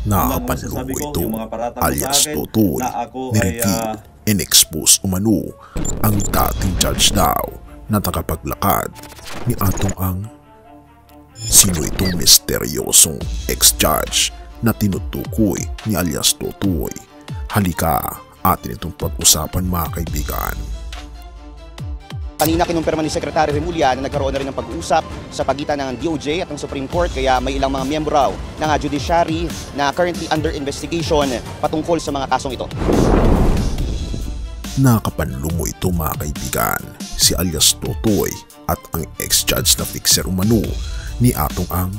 Nakapanlumo ito alias Totoy ni-reveal and expose umano ang dating judge daw na tagapaglakad ni Atong Ang. Sino itong misteryosong ex-judge na tinutukoy ni alias Totoy? Halika, atin itong pag-usapan mga kaibigan. Kanina kinumpirma ni Secretary Remulla na nagkaroon na rin ng pag-uusap sa pagitan ng DOJ at ng Supreme Court, kaya may ilang mga miyembro raw ng judiciary na currently under investigation patungkol sa mga kasong ito. Nakapanlumo ito mga kaibigan, si alias Totoy at ang ex-judge na fixer umano ni Atong Ang.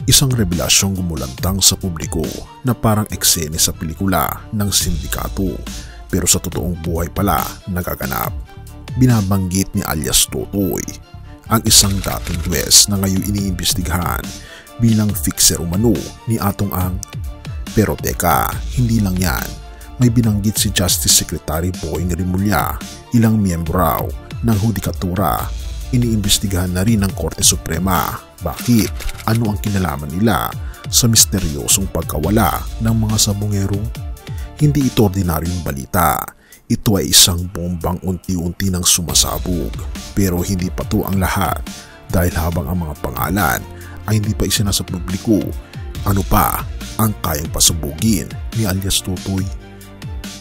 Isang revelasyong gumulantang sa publiko na parang eksene sa pelikula ng sindikato, pero sa totoong buhay pala nagaganap. Binabanggit ni alias Totoy ang isang dating juwes na ngayon iniimbestigahan bilang fixer umano ni Atong Ang. Pero teka, hindi lang yan. May binanggit si Justice Secretary Boying Remulla, ilang miyembro raw ng hudikatura, iniimbestigahan na rin ng Korte Suprema. Bakit? Ano ang kinalaman nila sa misteryosong pagkawala ng mga sabongero? Hindi ito ordinaryong balita. Ito ay isang bombang unti-unti nang sumasabog, pero hindi pa to ang lahat dahil habang ang mga pangalan ay hindi pa isinasa publiko, ano pa ang kayang pasubugin ni alias Totoy?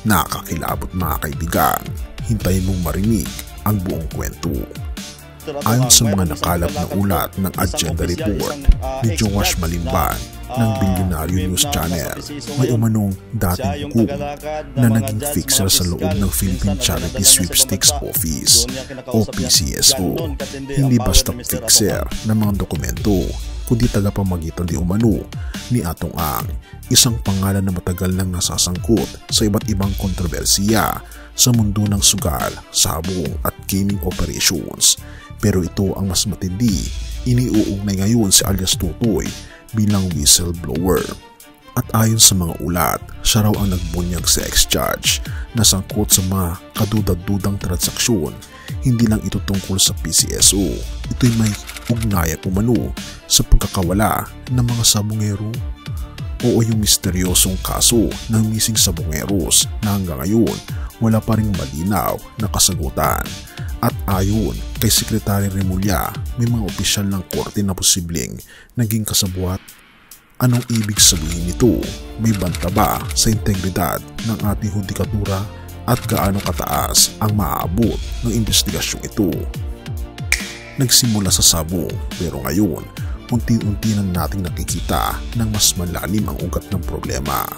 Nakakilabot mga kaibigan, hintayin mong marinig ang buong kwento. Ayon sa mga nakalap na ulat ng agenda report ni Joash Malimban ng Bilyonaryo News Channel, may umanong dating hukom na naging fixer sa loob ng Philippine Charity Sweepstakes Office o PCSO. Hindi basta fixer ng mga dokumento, kundi tagapamagitan di umano ni Atong Ang, isang pangalan na matagal nang nasasangkot sa iba't ibang kontrobersiya sa mundo ng sugal, sabong at gaming operations. Pero ito ang mas matindi, iniuugnay ngayon si alias Totoy bilang whistleblower. At ayon sa mga ulat, siya raw ang nagbunyag sa ex-judge na sangkot sa mga kadudad-dudang transaksyon. Hindi lang ito tungkol sa PCSO, ito'y may ugnayan umano sa pagkakawala ng mga sabongero. Oo, yung misteryosong kaso ng missing sabongeros na hanggang ngayon wala pa ring malinaw na kasagutan. At ayon kay Secretary Remulla, may mga opisyal ng korte na posibleng naging kasabwat. Anong ibig sabihin nito? May banta ba sa integridad ng ating hudikatura at gaano kataas ang maaabot ng investigasyong ito? Nagsimula sa sabong, pero ngayon unti-unti na nating nakikita ng mas malalim ang ugat ng problema.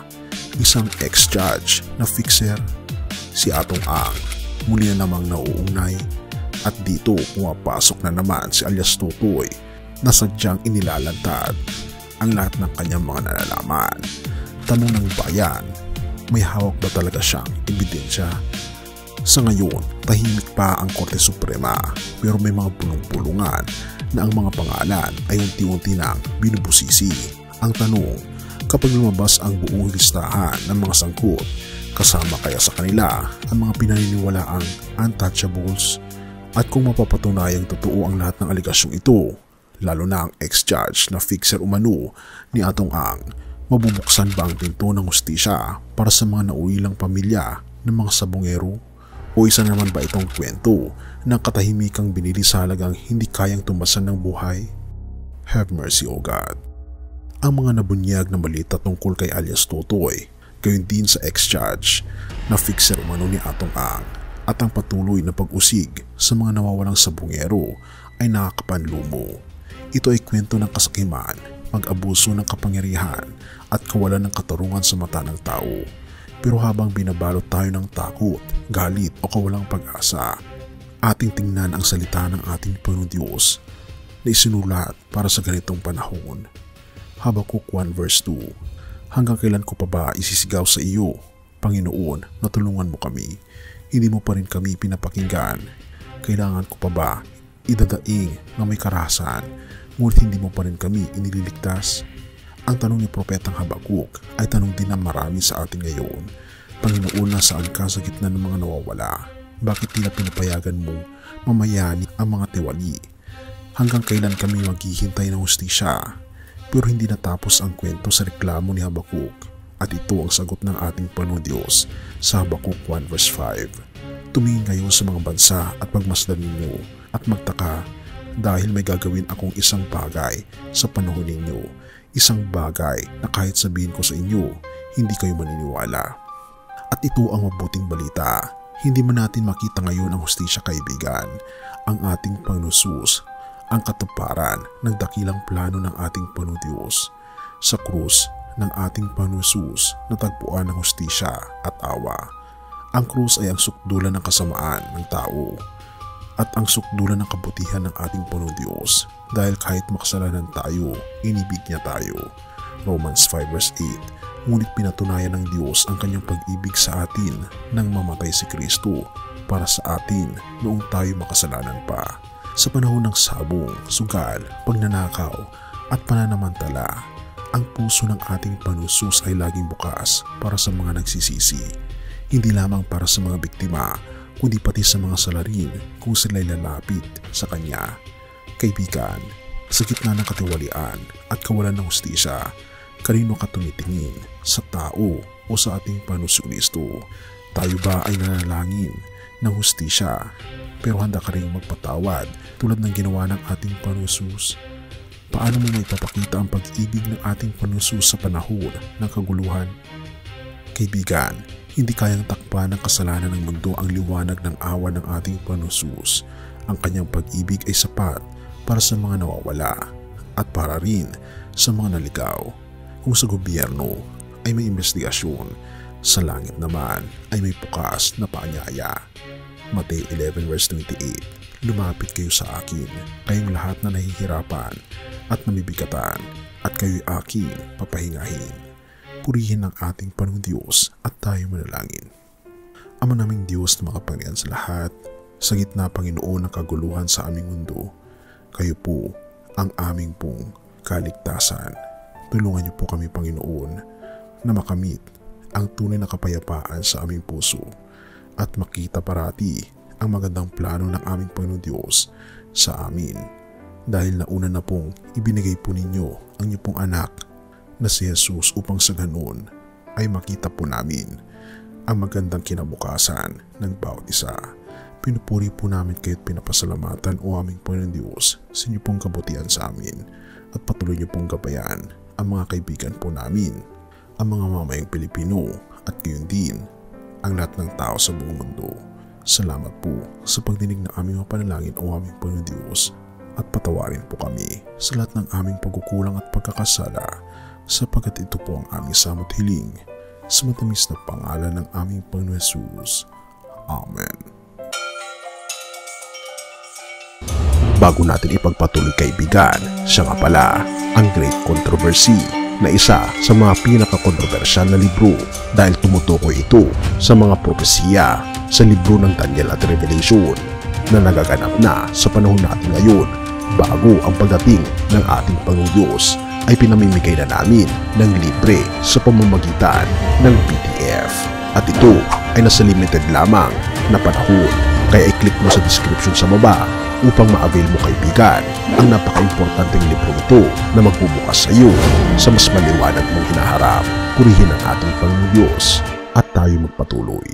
Isang ex-judge na fixer, si Atong Ang, muli na namang nauugnay, at dito pumapasok na naman si alias Totoy na sadyang inilalantad ang lahat ng kanyang mga nalalaman. Tanong ng bayan, may hawak ba talaga siyang ebidensya? Sa ngayon, tahimik pa ang Korte Suprema, pero may mga pulong-pulungan na ang mga pangalan ay unti-unti nang binubusisi. Ang tanong, kapag lumabas ang buong listahan ng mga sangkot, kasama kaya sa kanila ang mga pinaniniwalaang untouchables? At kung mapapatunayang totoo ang lahat ng aligasyong ito, lalo na ang ex-judge na fixer umano ni Atong Ang, mabubuksan ba ang pinto ng hustisya para sa mga nauwilang pamilya ng mga sabongero? O isa naman ba itong kwento ng katahimikang binili sa halagang hindi kayang tumasan ng buhay? Have mercy, O God. Ang mga nabunyag na balita tungkol kay alias Totoy, gayon din sa ex-judge na fixer umano ni Atong Ang, at ang patuloy na pag-usig sa mga nawawalang sabongero ay nakakapanlumo. Ito ay kwento ng kasakiman, pag-abuso ng kapangyarihan at kawalan ng katarungan sa mata ng tao. Pero habang binabalot tayo ng takot, galit o kawalang pag-asa, ating tingnan ang salita ng ating Panginoong Diyos na isinulat para sa ganitong panahon. Habakuk 1 verse 2, hanggang kailan ko pa ba isisigaw sa iyo, Panginoon, na tulungan mo kami? Hindi mo pa rin kami pinapakinggan. Kailangan ko pa ba idadaing na may karahasan, ngunit hindi mo pa rin kami inililigtas? Ang tanong ni Propetang Habakuk ay tanong din ng marami sa atin ngayon. Panginoon, nasaan ka sa gitna ng mga nawawala? Bakit tila pinapayagan mo mamayani ang mga tiwali? Hanggang kailan kami maghihintay ng hustisya? Pero hindi natapos ang kwento sa reklamo ni Habakuk, at ito ang sagot ng ating Panginoong Diyos sa Habakuk 1 verse 5. Tumingin kayo sa mga bansa at pagmasdan ninyo at magtaka dahil may gagawin akong isang bagay sa panahon ninyo, isang bagay na kahit sabihin ko sa inyo, hindi kayo maniniwala. At ito ang mabuting balita. Hindi man natin makita ngayon ang hustisya, kaibigan, ang ating Panginoon Jesus, ang katuparan ng dakilang plano ng ating Panginoon Diyos. Sa krus ng ating Panginoon Jesus natagpuan ng hustisya at awa. Ang krus ay ang sukdulan ng kasamaan ng tao at ang sukdulan ng kabutihan ng ating Panginoon Diyos, dahil kahit makasalanan tayo, inibig niya tayo. Romans 5 verse 8. Ngunit pinatunayan ng Diyos ang kanyang pag-ibig sa atin nang mamatay si Kristo para sa atin noong tayo makasalanan pa. Sa panahon ng sabong, sugal, pagnanakaw at pananamantala, ang puso ng ating Panginoon Jesus ay laging bukas para sa mga nagsisisi. Hindi lamang para sa mga biktima, kundi pati sa mga salarin kung sila'y lalapit sa Kanya. Kaibigan, sa gitna ng katiwalian at kawalan ng hustisya, kanino ka tumitingin? Sa tao o sa ating Panginoon Kristo? Tayo ba ay nanalangin ng hustisya pero handa ka rin magpatawad tulad ng ginawa ng ating Panginoon Jesus? Paano mo maipapakita ang pag-ibig ng ating Panginoon Jesus sa panahon ng kaguluhan? Kaibigan, hindi kayang takpan ng kasalanan ng mundo ang liwanag ng awa ng ating Panginoon Jesus. Ang kanyang pag-ibig ay sapat para sa mga nawawala at para rin sa mga naligaw. Kung sa gobyerno ay may investigasyon, sa langit naman ay may bukas na paanyaya. Mateo 11 verse 28. Lumapit kayo sa akin, kayong lahat na nahihirapan at namibigatan, at kayo'y aking papahingahin. Purihin ang ating Panginoong Diyos at tayo manalangin. Ama naming Diyos na makapangyarihan sa lahat, sa gitna, Panginoon, ng kaguluhan sa aming mundo, kayo po ang aming pong kaligtasan. Tulungan niyo po kami, Panginoon, na makamit ang tunay na kapayapaan sa aming puso at makita parati ang magandang plano ng aming Panginoon Diyos sa amin. Dahil nauna na pong ibinigay po ninyo ang inyong pong anak na si Jesus upang sa ganoon ay makita po namin ang magandang kinabukasan ng bawat isa. Pinupuri po namin kayo at pinapasalamatan, o aming Panginoon Diyos, sa inyong pong kabutihan sa amin, at patuloy niyo pong gabayan ang mga kaibigan po namin, ang mga mamayang Pilipino, at gayon din ang lahat ng tao sa buong mundo. Salamat po sa pagdinig ng aming mga panalangin, o aming Panginoon Diyos, at patawarin po kami sa lahat ng aming pagkukulang at pagkakasala, sapagkat ito po ang aming samot hiling sa matamis na pangalan ng aming Panginoon Jesus. Amen. Bago natin ipagpatuloy, kaibigan, siya nga pala ang Great Controversy, na isa sa mga pinaka-kontrobersyal na libro dahil tumutukoy ito sa mga propesiya sa libro ng Daniel at Revelation na nagaganap na sa panahon natin ngayon, bago ang pagdating ng ating Panginoong Diyos ay pinamimigay na namin ng libre sa pamamagitan ng PDF. At ito ay nasa limited lamang na panahon, kaya i-click mo sa description sa baba upang ma-avail mo, kaibigan, ang napaka-importanteng libro ito na magbubukas sa iyo sa mas maliwanag mong hinaharap. Purihin ang ating Panginoong Diyos at tayo magpatuloy.